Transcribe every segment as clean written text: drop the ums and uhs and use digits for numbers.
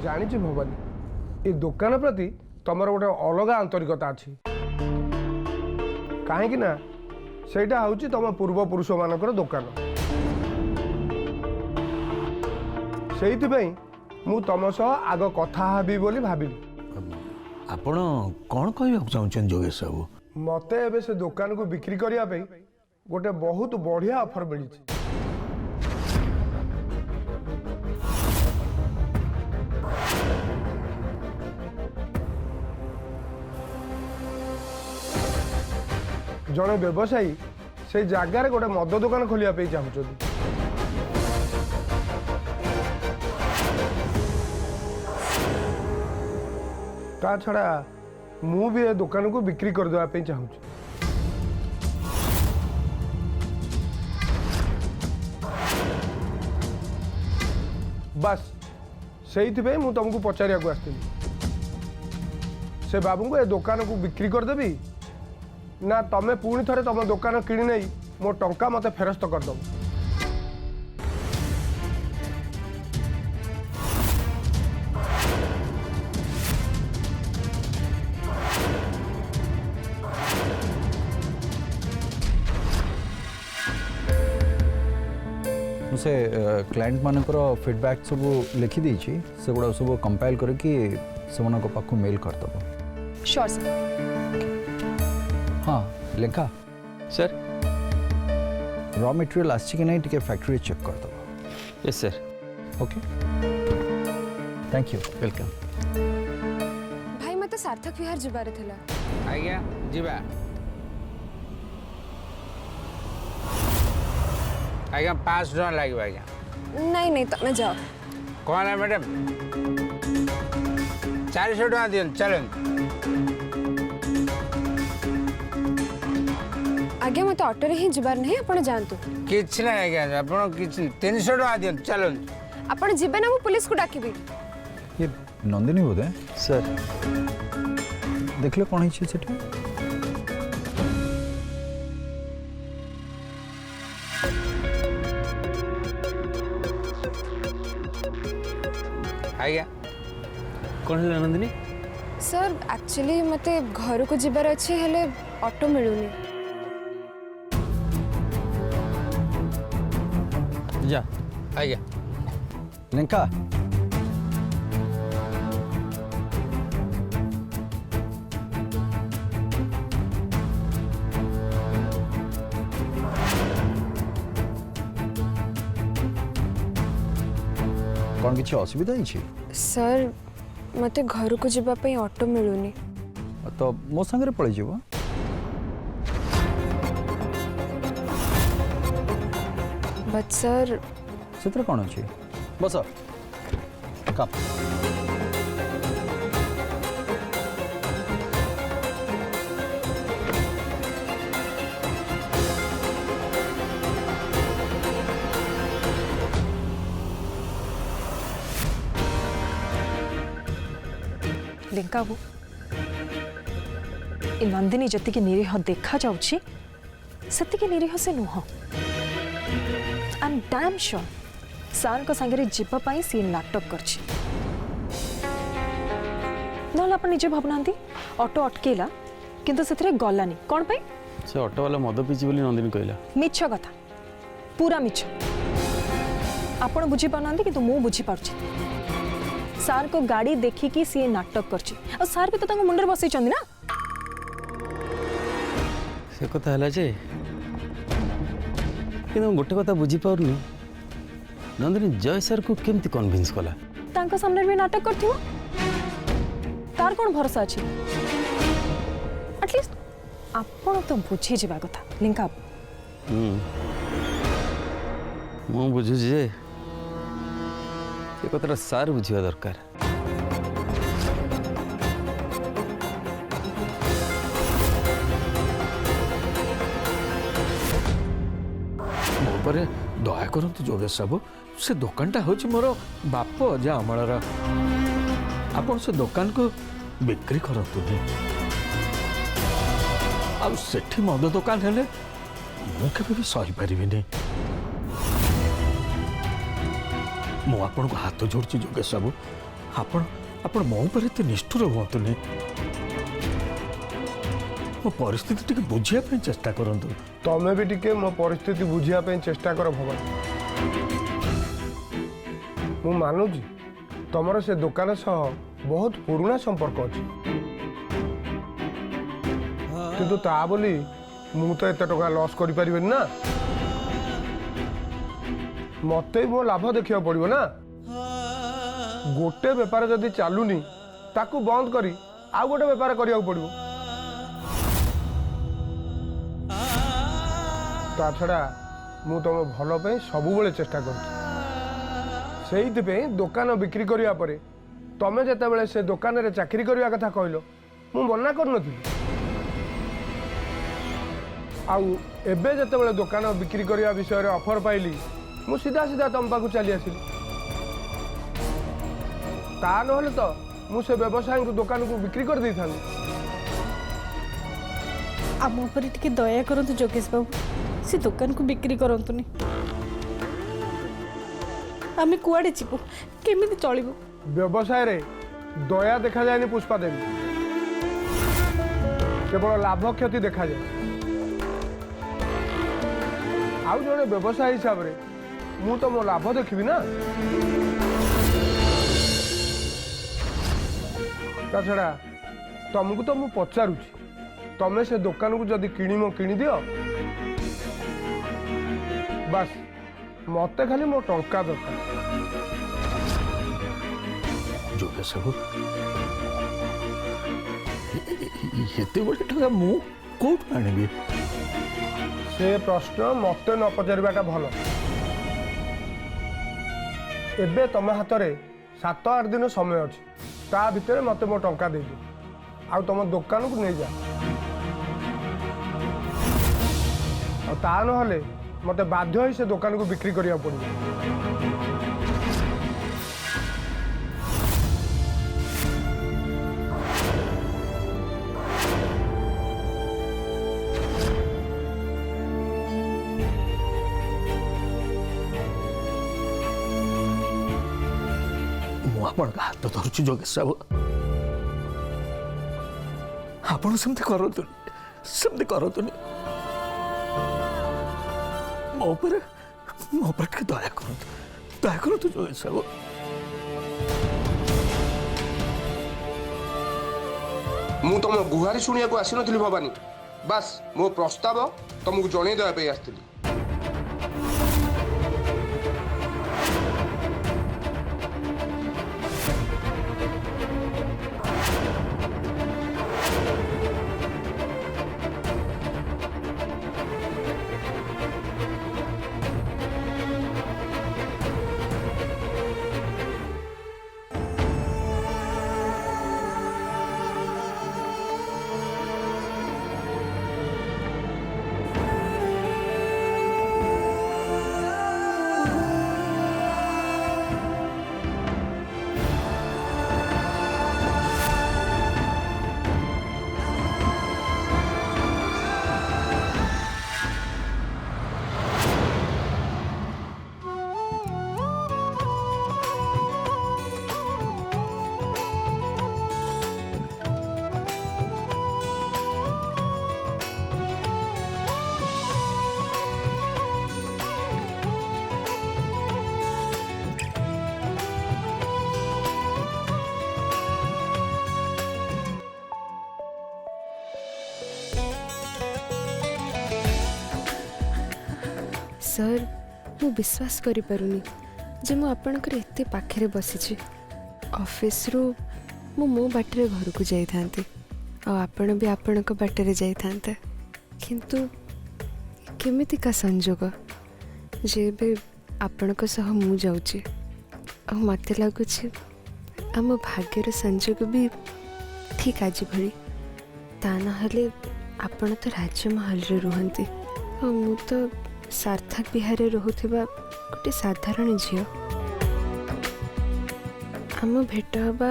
जानी भवानी ये दुकान प्रति तुम गोटे अलग आंतरिकता अच्छी कहीं ना सेटा हूँ तुम पूर्वपुरुष मानकर दुकान से मु तुम सह आग कथा हबी बोली भाविली आपण कौन कहवाक चाहते जोगेश बाबू मते एबे से दुकान को बिक्री करने गोटे बहुत बढ़िया ऑफर मिली जड़े व्यवसायी से जगार गोटे मद दुकान खोलिया चाहते ता छड़ा मु भी ए दुकान को बिक्री कर देवा चाहूँ बस से मु तुमको पचारिया को आसती से बाबू को ए दुकान को बिक्री करदेवी ना तमें पुणी थे तुम दुकान किणी नहीं मो टंका मत फेरस्त करदब मुझे क्लाइंट मानकर फीडबैक सब लिखी देछि से गुड़ा सब कंपाइल करके से पाखु मेल करदब श्योर सर हाँ लेखा सर रॉ मटेरियल आछि कि नहीं टिके फैक्ट्री चेक करदब yes sir okay thank you welcome भाई मत सार्थक विहार जबार थिला आज्ञा जीवा आज्ञा 5 टका लगे आज्ञा नहीं नहीं तमें जाओ कौन है मैडम 400 टका दियन चलन आगे मत ऑटो रे ही जबार नहीं आपण जानतु किछ ना आज्ञा आपण किछ 300 टका दियन चलन आपण जिबे ना मु पुलिस को डाकिबी ये नंदिनी बोधे सर देखले कौन है सेठी आज्ञा कौन है नंदिनी सर एक्चुअली मते घर को जिबार अछि हेले ऑटो मिलुनी जा आज्ञा लेंका कौन किसी असुविधा है सर मते घर को जिबा पई ऑटो मिलुनी तो मो संगे पड़े जीव बट सर से कौन अच्छी बस कप लेंका बाबू ए नंदिनी जति निरीह देखा जाउछि सेति निरीह से नुह आई एम डैम श्योर सार को संगे जीवा पाई सी नाटक करछि नहले अपन निजे भाबनांती ऑटो अटकेला किंतु सेथरे गलानी कोन पई से ऑटो वाला मद पीची बोली नंदिनी कहला मिछ कथा पूरा मिछ आपण बुझी पानांती किंतु मु बुझी पारछि सार को गाड़ी देखिकी सी नाटक करछि और सार भी तो तांको मुंडर बसै चंदी ना से कथा हला जे किंतु गोटे कथा बुझी पारनी नंदिनी जय सर को केमती कन्विंस कला तांको सामने भी नाटक करथिबो तार कोन भरोसा अछि एटलीस्ट आपण तो बुझी जेबा कथा लिंका मु बुझु जे ये कथाटा सार बुझा दरकार मोपरे दया करतु जोगेश बाबू से दुकानटा हूँ मोर बाप अजा अमलर आप से दुकान को बिक्री करतु आठी मद दुकान हेले मुझे भी सही पारि मु आपन को हाथ जोड़ची जोगेश बाबू ଆପଣ ଆପଣ ମୋ ଉପରେ ଏତେ ନିଷ୍ଠୁର ହୁଅନ୍ତୁନି। ମୋ ପରିସ୍ଥିତି ଟିକେ ବୁଝିବା ପାଇଁ ଚେଷ୍ଟା କରନ୍ତୁ। ତମେ ବି ଟିକେ ମୋ ପରିସ୍ଥିତି ବୁଝିବା ପାଇଁ ଚେଷ୍ଟା କର ଭବାନୀ। ମୁଁ ମାନୁଛି ତମର ସେ ଦୋକାନ ସହ ବହୁତ ପୁରୁଣା ସମ୍ପର୍କ ଅଛି, କିନ୍ତୁ ତା ବୋଲି ମୁଁ ତ ଏତେ ଟଙ୍କା ଲସ୍ କରିପାରିବିନି ନା। ମତେ ବି ମୋ ଲାଭ ଦେଖିବାକୁ ପଡ଼ିବ ନା। ଗୋଟେ ବେପାର ଯଦି ଚାଲୁନି ତାକୁ ବନ୍ଦ କରି ଆଉ ଗୋଟେ ବେପାର କରିବାକୁ ପଡ଼ିବ। ତା ଛଡ଼ା ମୁଁ ତମ ଭଲ ପାଇଁ ସବୁବେଳେ ଚେଷ୍ଟା କରୁଛି। ସେଇଥିପାଇଁ ଦୋକାନ ବିକ୍ରି କରିବା ପରେ ତମେ ଯେତେବେଳେ ସେ ଦୋକାନରେ ଚାକିରି କରିବା କଥା କହିଲ ମୁଁ ମନା କରୁନଥିଲି। ଆଉ ଏବେ ଯେତେବେଳେ ଦୋକାନ ବିକ୍ରି କରିବା ବିଷୟରେ ଅଫର ପାଇଲି ମୁଁ ସିଧା ସିଧା ତମ ପାଖକୁ ଚାଲି ଆସିଲି। ତା ନହେଲେ ତ ମୁଁ ସେ ବ୍ୟବସାୟୀଙ୍କୁ ଦୋକାନକୁ ବିକ୍ରି କରିଦେଇଥାନ୍ତି। ଆମ ଉପରେ ଟିକେ ଦୟା କରନ୍ତୁ ଯୋଗେଶ ବାବୁ, ସେ ଦୋକାନକୁ ବିକ୍ରି କରନ୍ତୁନି। ଆମେ କୁଆଡ଼େ ଯିବୁ, କେମିତି ଚଳିବୁ? ବ୍ୟବସାୟରେ ଦୟା ଦେଖାଯାଏନି ପୁଷ୍ପା ଦେବୀ, କେବଳ ଲାଭ କ୍ଷତି ଦେଖାଯାଏ। ଆଉ ଜଣେ ବ୍ୟବସାୟୀ ହିସାବରେ ମୁଁ ତ ମୋ ଲାଭ ଦେଖିବି ନା। ତା ଛଡ଼ା ତମକୁ ତ ମୁଁ ପଚାରୁଛି, ତମେ ସେ ଦୋକାନକୁ ଯଦି କିଣିବ କିଣିଦିଅ, ବାସ୍ ମତେ ଖାଲି ମୋ ଟଙ୍କା ଦରକାର। ଯୋଗେଶ ବାବୁ, ଏତେ ଗୁଡ଼ିଏ ଟଙ୍କା ମୁଁ କୋଉଠୁ ଆଣିବି? ସେ ପ୍ରଶ୍ନ ମତେ ନ ପଚାରିବାଟା ଭଲ। ଏବେ ତମ ହାତରେ 7-8 ଦିନ ସମୟ ଅଛି, ତା ଭିତରେ ମତେ ମୋ ଟଙ୍କା ଦେଇଦିଅ ଆଉ ତମ ଦୋକାନକୁ ନେଇଯା। ଆଉ ତା ନହେଲେ ମତେ ବାଧ୍ୟ ହୋଇ ସେ ଦୋକାନକୁ ବିକ୍ରି କରିବାକୁ ପଡ଼ିବ। ମୁଁ ଆପଣଙ୍କ ହାତ ଧରୁଛି ଯୋଗେଶ ବାବୁ, ଆପଣ ସେମିତି କରନ୍ତୁନି। ମୋ ଉପରେ ଟିକେ ଦୟା କରନ୍ତୁ ଯୋଗେଶ ବାବୁ। ମୁଁ ତମ ଗୁହାରି ଶୁଣିବାକୁ ଆସିନଥିଲି ଭବାନୀ, ବାସ୍ ମୋ ପ୍ରସ୍ତାବ ତମକୁ ଜଣେଇ ଦେବା ପାଇଁ ଆସିଥିଲି। सर मु विश्वास करि पारुनी जे मु आपणकर एते पाखरे बसिछि। ऑफिस रु मो बाटरे घर को जाई थांती आ आपण भी आपणक बाटरे जाई थांते, किंतु केमिति का संजोग जे बे आपणक सह मु जाउछि आ मते लागुछि आम भाग्यर संजोग भी ठीक आज भली। ता नहले आपण तो राजमहल रे रुहंती आ मु तो सार्थक विहार रोहुथिबा गोटे साधारण झील। आम भेट हवा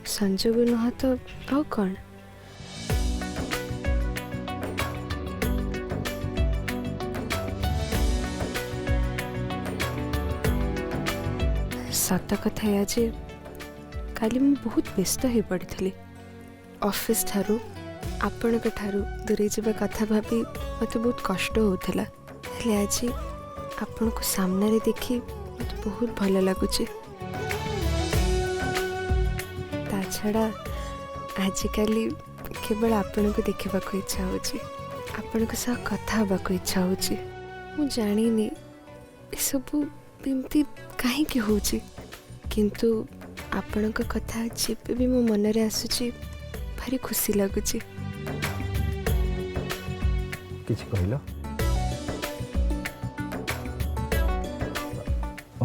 संजोग नुह तो आउ कौन। सत कथा या जे काली मु बहुत व्यस्त हो पड़ी ऑफिस ठारू आपणक ठारू दूरे जावा कथा भाभी मत बहुत कष्ट होता आज आपण को सामने देखी मत बहुत भल लगुच ता छड़ा आजिकल केवल आपण को देखा इच्छा हो आपण को सह कथा हवा इच्छा हो जानी सब एमती कहीं होची किंतु आपण कथा जेबे भी मो मन रे आसुची भारी खुशी लगुची किछ कहलो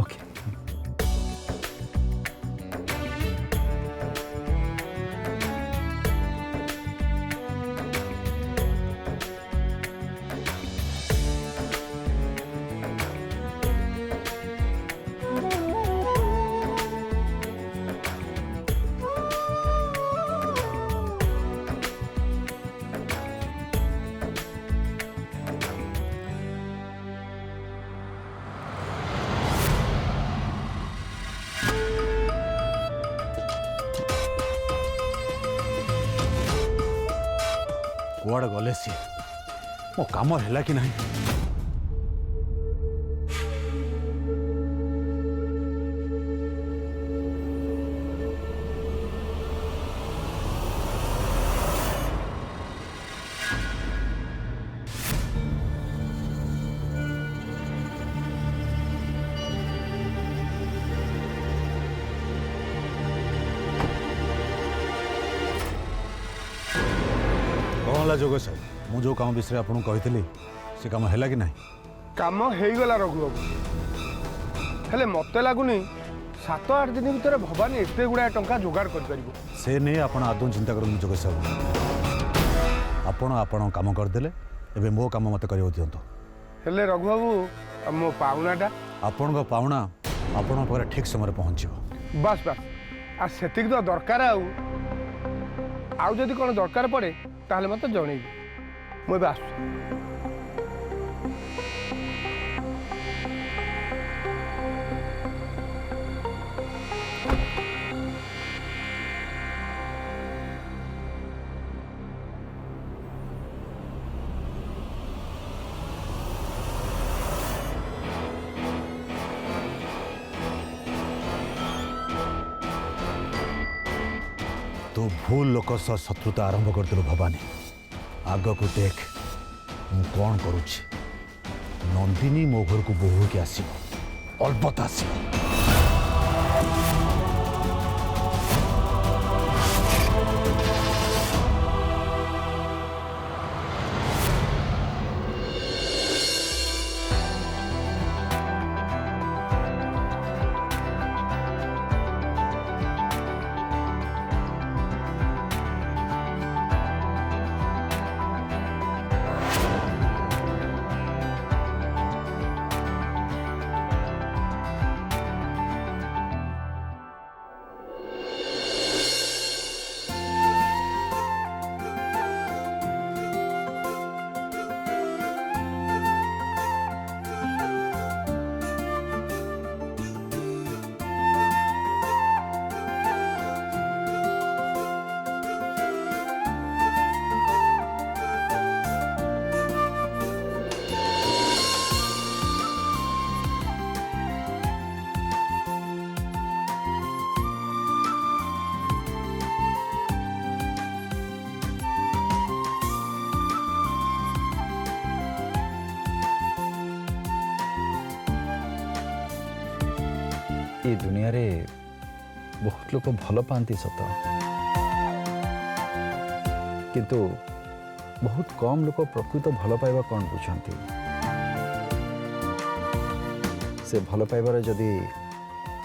ओके कुआड़ गले सी मो काम है कि नहीं कौन है जोगेश साहब मुझे काम विषय आपको कही से काम है कि नहीं काम होगला रघु बाबू हेले मत लगुनि 7-8 दिन भितर भवानी एत गुड़ा टंका जोगाड़ कर से नहीं आप आदौ चिंता करूँ जोगेश साहब आपण काम करदे एवं मो काम मत कर दिंतु हेले रघु बाबू मो पाउनाटा आपण पाउना आपण पाखे ठीक समय पहुँच बस बस आ सेतिक तो दरकार आउ जदि कौन दरकार पड़े ताहले मत जनइबी मुझे आस तो भूल लोक सह शत्रुता आरंभ करदेलु भवानी आग को देख मु कौन करुच्ची नंदिनी मो घर को बोहू के आसो अलबत आसो ये दुनिया रे बहुत लोग भल पाती सत किंतु बहुत कम लोग प्रकृत भल पाइबा कौन बुझाती से भल पाइबार जदि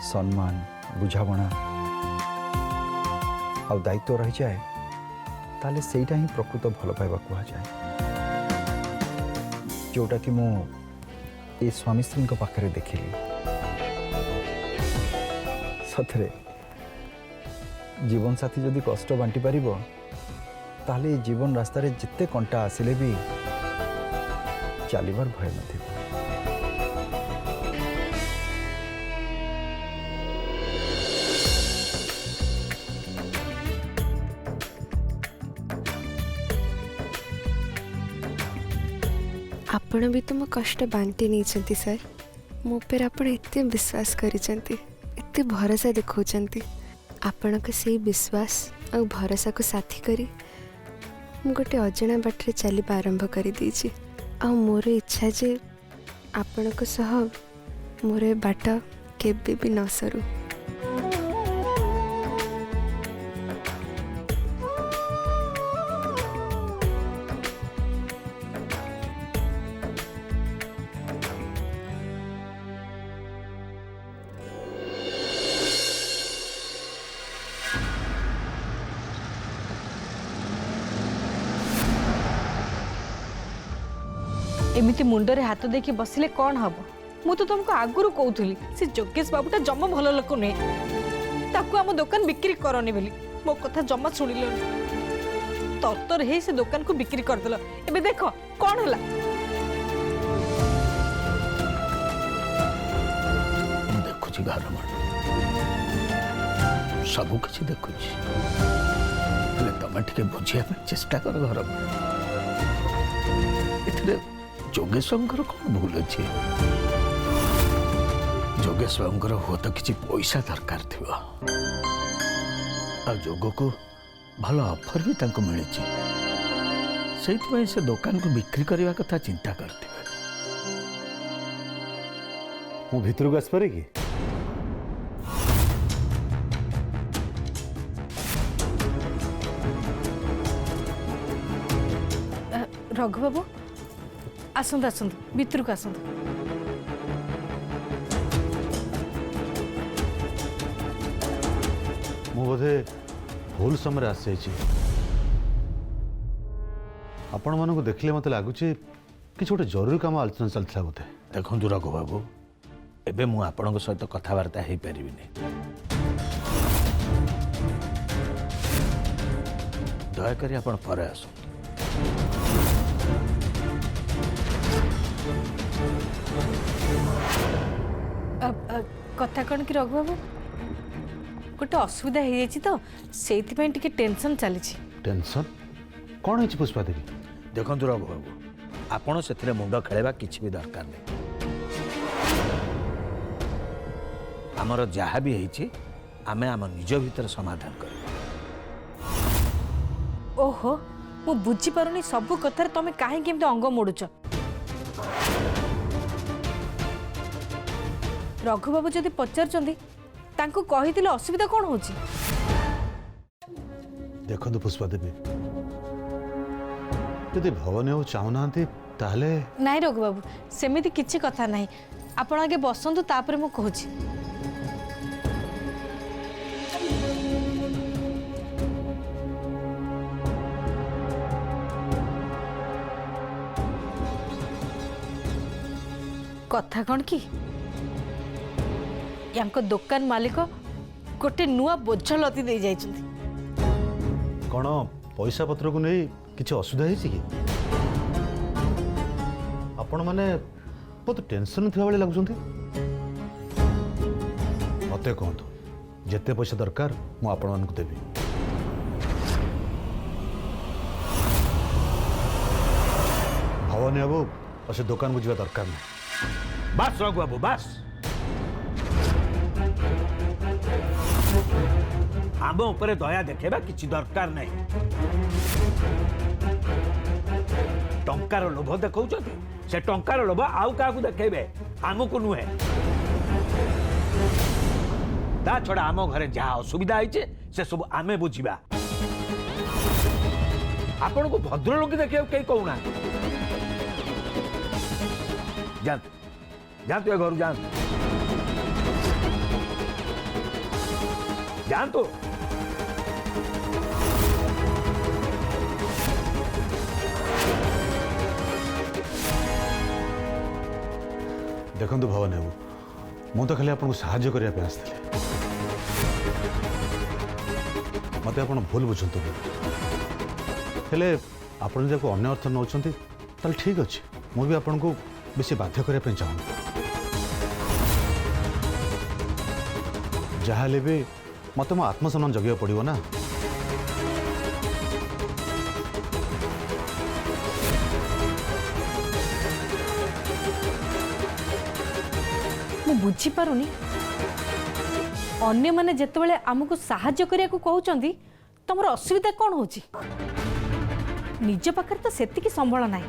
सम्मान बुझाबणा आ दायित्व रही जाए ताले सेटा ही प्रकृत भल पाइबा कहा जाए जोटा कि मु ए स्वामी स्त्री पाखे देखिली सथरे जीवन साथी जदि कष्ट बांटी पार ताले जीवन रास्तार जिते कंटा आसिले भी चलिबार भय नथिबो। आपण भी तो मो कष्ट बांटी नहीं सर मो पर आपण एते विश्वास करिसेंती एते भरोसा देखौचंती आपण के सही विश्वास और भरोसा को साथी करी मु गोटे अजना बाटरे चलवा आरंभ कर दीची आ मोर इच्छा जे आपण को सह मोर ए बाट केबे भी न सरू। एमती मुंडरे हाथ देखी बसिले कौन हम मु तो तुमको आगुरी कहूली से जोगेश बाबूटा जमा भल लोक नुहे ताकू आम दुकान बिक्री करनी बोली मो कथा जमा शुणिल तरतर हे से दुकान को बिक्री करदेल एबे देख कौन है देखुची घर सब किसी देखुची तुम टे बुझा चेष्टा कर घर जोगेश बाबूर कौन भूल अच्छे जोगेश बाबूर हुआ तो किसी पैसा दरकार थी जोग को भल ऑफर भी तांको मिली से दुकान को बिक्री करने कथा चिंता करते मु भितर को आसपारे कि रघु बाबू आसंत आसंत भितर को आसंत मु बोधे भूल समय आसी आपण मानक देखले मत लगुच कि गोटे जरूरी काम आलोचना चलता बोधे देखु रघु बाबू एबे मु आपन सहित कथबार्ता हो पारि दयाकोरी आप पर आस कथा कौन कि रघु बाबू गोटे असुविधा हो जाए तो से टेंशन चली टेंशन कौन है पुष्पा देवी देखु रघु बाबू आपड़ से मुंड खेलवा किसी भी दरकार नहीं आमर जहाँ भी है आम आम निज भीतर समाधान कर ओहो मु बुझी पारुनी सब कथार तुम कहीं केमती अंग मोड़ुच रघु बाबू जदि पचार कही असुविधा कौन हो देखो पुष्पा देवी यदि भवानी बाबू चाहूना ताहले नाई रघु बाबू सेमिति किछि कथा नहीं आपण आगे बसंतु तापर मु कहूछि कथा कौन कि यांको दुकान मालिक गोटे नुआ बोझ लदी दे जाइछन्ति कौन पैसा पत्र को नहीं किसी असुविधा है कि आपण मैंने बहुत टेंशन थी भाई लगुंट मत कहतु जिते पैसा दरकार मु आपण मानक देवी भवानी बाबू और से दुकान को जावा दरकार नहीं बस रघु बाबू बस आम उपरे दया देखेबा किछि दरकार नहीं टंकार लोभ देखौछ से टंकार लोभ आउ का देखेबे आमको नुहे ता छड़ा आम घरे जहाँ असुविधा है से सब आमे बुझीबा आपण को भद्र लोक देखिए कहीं कहूना जानते जानते घर जानते जानतो देखु भवन बाबू मु तो खाली आपको साहाय्य करने आसती मत आप भूल बुझंतु हेले आपन जब अन्य अर्थ नौ ठीक अच्छे मुझे आपन को बेसी बाध्य करने चाहूँ जहाँ भी मत मो आत्मसम्मान जगह पड़ो ना बुझीपारुनी अन्य माने जेतेबेले आमको साहाय्य करिया को कहउचंदी तमर असुविधा कौन होची निज पाखर तो सेतिकी संबळ नाही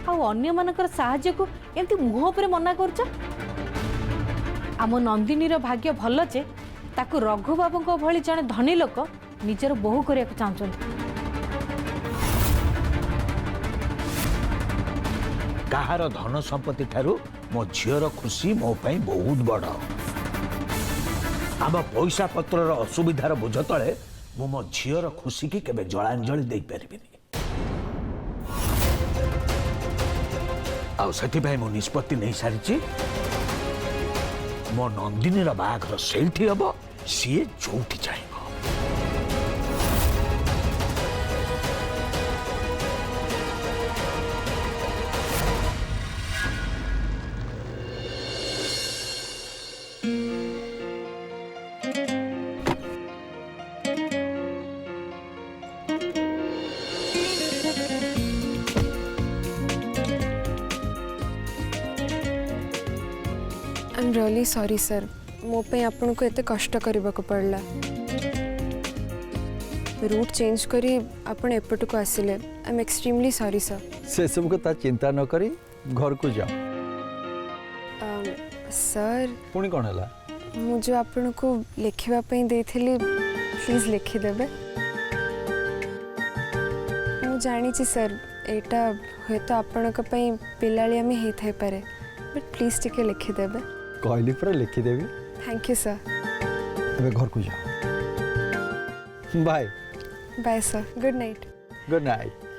आ अन्य मानकर साहाय्य को एमती मुह ଉପରେ मना करछ आम नंदिनीर भाग्य भल जे ताकू रघु बाबूको भली जने धनी लोक निजर बहु करिया को चाहछन कहार धन संपत्ति ठारू मो झीर खुशी मो पाई बहुत बड़ आम पैसा पत्रर असुविधार बोझ तले मु मो झीर खुशी की केबे जलांजलि दे पारिबिनी आउ सेति मु निष्पत्ति नहीं सारी मो नंदिनी बाघर से हम सी जो चाहे I am really sorry sir मो पे आपन को एते कष्ट करबा को पड़ला रूट चेंज करी आपन एपट को आसिले I am extremely sorry sir से सब कथा चिंता न करी घर को जाओ सर पुणी कौन है मु जो आपन को लिखिबा पई देथिली प्लीज लिखि देबे मु जानी छी सर एटा होय तो आपन को पई पिलालिया में हे थाई पारे बट प्लीज टिके लिखि देबे कहली पर लिखिदेवी थैंक यू सर तबे घर को जाओ bye bye sir good night good night